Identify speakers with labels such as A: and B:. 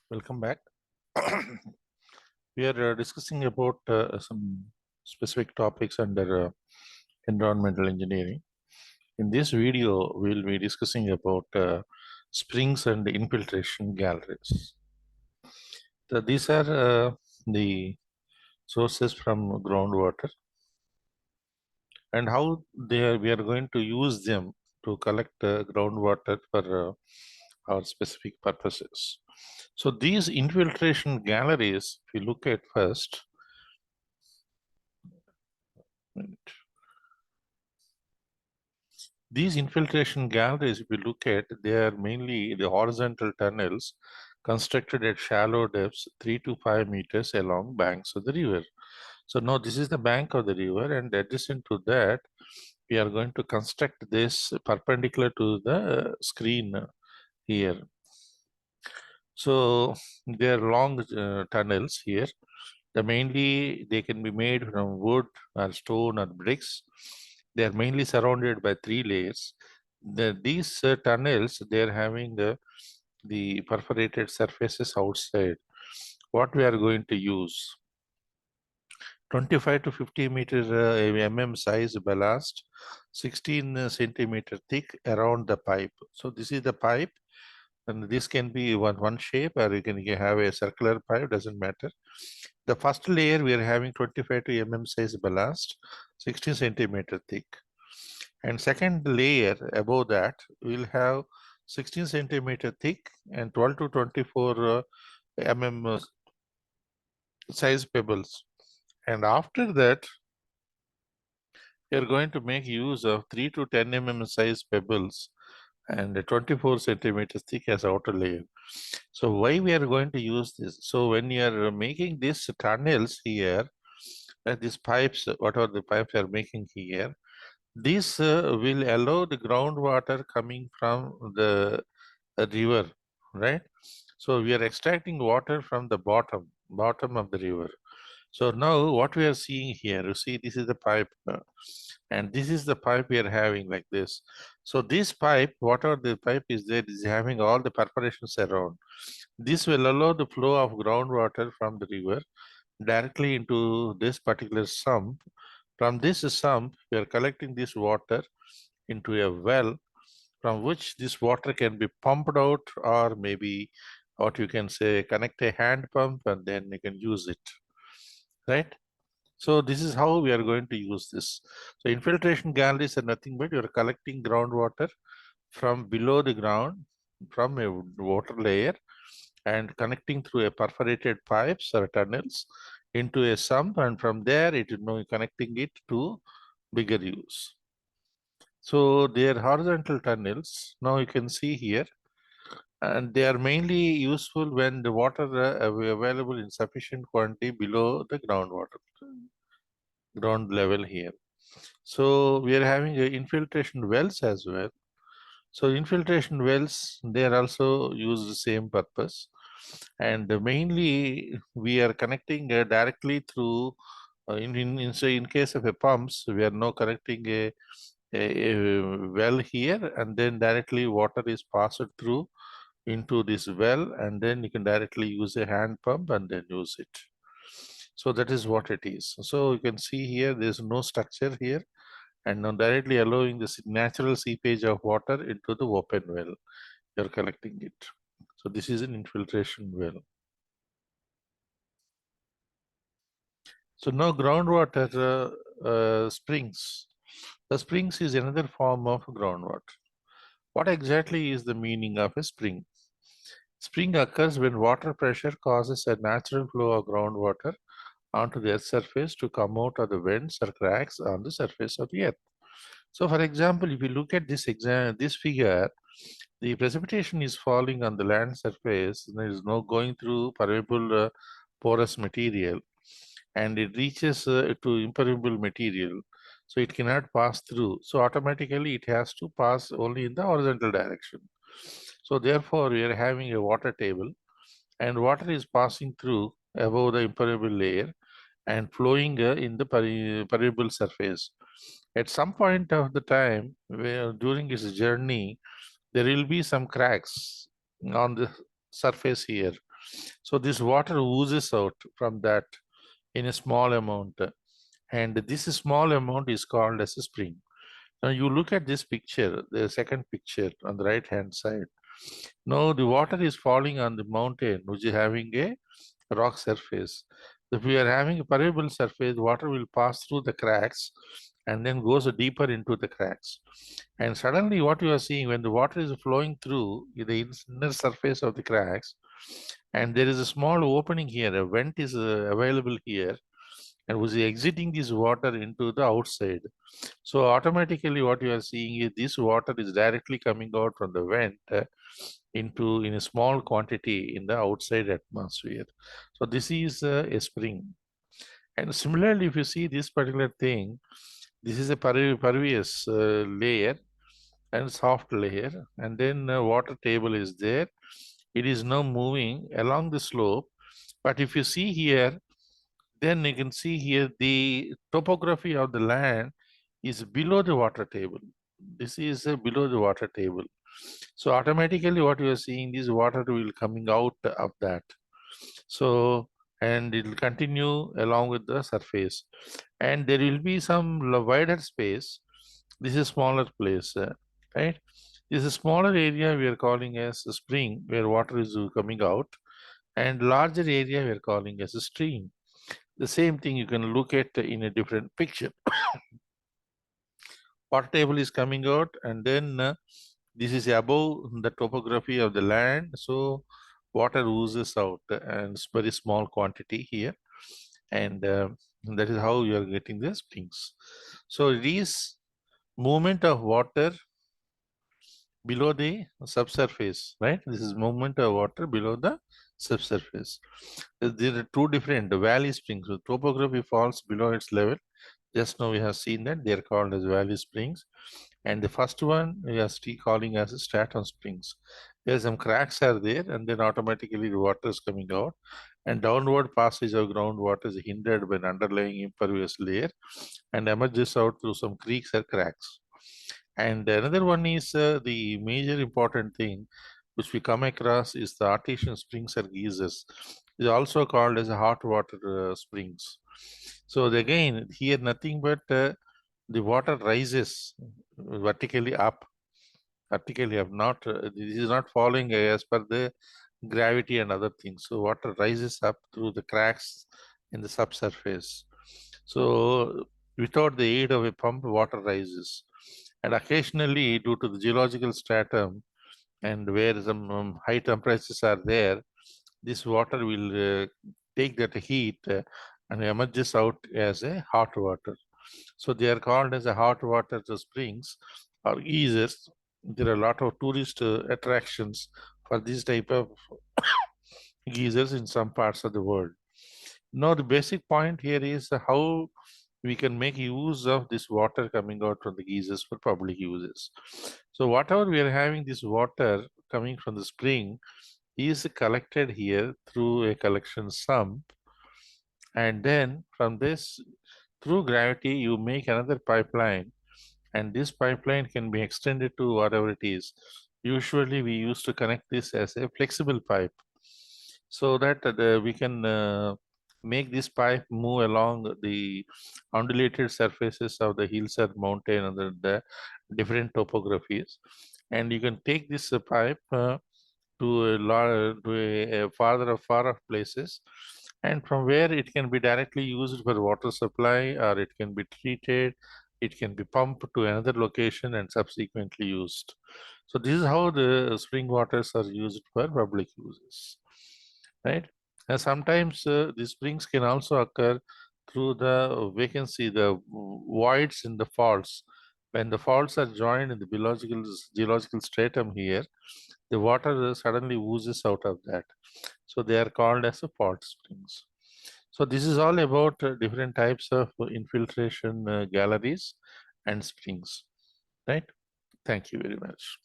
A: Welcome back. We are discussing about some specific topics under environmental engineering. In this video, we'll be discussing about springs and infiltration galleries. These are the sources from groundwater and how we are going to use them to collect groundwater for our specific purposes. So these infiltration galleries, if you look at first, these infiltration galleries, if you look at, they are mainly the horizontal tunnels constructed at shallow depths, 3 to 5 meters along banks of the river. So now this is the bank of the river, and adjacent to that, we are going to construct this perpendicular to the screen here. So there are long tunnels here. Mainly they can be made from wood or stone or bricks. They are mainly surrounded by 3 layers. These tunnels, they are having the perforated surfaces outside. What we are going to use? 25 to 50 meter size ballast, 16 centimeter thick around the pipe. So this is the pipe, and this can be one shape, or you can have a circular pipe, doesn't matter. The first layer we are having 25 to size ballast, 16 centimeter thick. And second layer above that will have 16 centimeter thick and 12 to 24 size pebbles. And after that, we are going to make use of 3 to 10 size pebbles and 24 centimeters thick as outer layer. So why we are going to use this? So when you are making these tunnels here, these pipes, whatever the pipes are making here, this will allow the groundwater coming from the river, right? So we are extracting water from the bottom of the river. So now what we are seeing here, you see this is the pipe, and this is the pipe we are having like this. So this pipe, whatever the pipe is there, is having all the perforations around. This will allow the flow of groundwater from the river directly into this particular sump. From this sump, we are collecting this water into a well from which this water can be pumped out, or maybe what you can say, connect a hand pump and then you can use it, right? So this is how we are going to use this. So infiltration galleries are nothing but you are collecting groundwater from below the ground, from a water layer, and connecting through a perforated pipes or tunnels into a sump, and from there it is now connecting it to bigger use. So they are horizontal tunnels. Now you can see here, and they are mainly useful when the water available in sufficient quantity below the ground level here. So we are having infiltration wells as well. So infiltration wells, they are also used the same purpose, and mainly we are connecting directly through. In case of a pumps, we are now connecting a well here, and then directly water is passed through into this well, and then you can directly use a hand pump and then use it. So that is what it is. So you can see here, there's no structure here, and now directly allowing this natural seepage of water into the open well. You're collecting it. So this is an infiltration well. So now groundwater springs. The springs is another form of groundwater. What exactly is the meaning of a spring? Spring occurs when water pressure causes a natural flow of groundwater onto the earth's surface to come out of the vents or cracks on the surface of the earth. So for example, if you look at this figure, the precipitation is falling on the land surface. There is no going through permeable porous material, and it reaches to impermeable material. So it cannot pass through. So automatically it has to pass only in the horizontal direction. So therefore we are having a water table, and water is passing through above the impermeable layer and flowing in the permeable surface. At some point of the time, during its journey, there will be some cracks on the surface here. So this water oozes out from that in a small amount, and this small amount is called as a spring. Now you look at this picture, the second picture on the right hand side. Now the water is falling on the mountain, which is having a rock surface. If we are having a permeable surface, water will pass through the cracks and then goes deeper into the cracks. And suddenly what you are seeing when the water is flowing through the inner surface of the cracks, and there is a small opening here, a vent is available here, and was exiting this water into the outside. So automatically what you are seeing is this water is directly coming out from the vent into in a small quantity in the outside atmosphere. So this is a spring. And similarly, if you see this particular thing, this is a pervious layer and soft layer, and then water table is there. It is now moving along the slope. But if you see here, then you can see here the topography of the land is below the water table. This is below the water table. So automatically what you are seeing is water will coming out of that. So, and it will continue along with the surface. And there will be some wider space. This is smaller place, right? This is a smaller area we are calling as a spring where water is coming out, and larger area we are calling as a stream. The same thing you can look at in a different picture. Water table is coming out, and then this is above the topography of the land, so water oozes out, and it's very small quantity here, and that is how you are getting the springs. So it is movement of water below the subsurface, right? This is movement of water below the subsurface. There are two different valley springs. So topography falls below its level. Just now we have seen that they are called as valley springs. And the first one we are still calling as stratum springs. There some cracks are there, and then automatically the water is coming out, and downward passage of groundwater is hindered by an underlying impervious layer and emerges out through some creeks or cracks. And another one is the major important thing which we come across is the artesian springs or geysers. Is also called as hot water springs. So again, here nothing but the water rises vertically up, not this is not falling as per the gravity and other things. So water rises up through the cracks in the subsurface. So without the aid of a pump, water rises. And occasionally, due to the geological stratum and where some high temperatures are there, this water will take that heat and emerges out as a hot water. So they are called as a hot water springs or geysers. There are a lot of tourist attractions for this type of geysers in some parts of the world. Now, the basic point here is how we can make use of this water coming out from the geysers for public uses. So whatever we are having this water coming from the spring is collected here through a collection sump, and then from this through gravity you make another pipeline, and this pipeline can be extended to whatever it is. Usually we used to connect this as a flexible pipe so that we can make this pipe move along the undulated surfaces of the hills or mountain and the different topographies, and you can take this pipe to a far off places, and from where it can be directly used for water supply, or it can be treated, it can be pumped to another location and subsequently used. So this is how the spring waters are used for public uses, right? And sometimes the springs can also occur through the vacancy, the voids in the faults. When the faults are joined in the geological stratum here, the water suddenly oozes out of that. So they are called as a fault springs. So this is all about different types of infiltration galleries and springs, right? Thank you very much.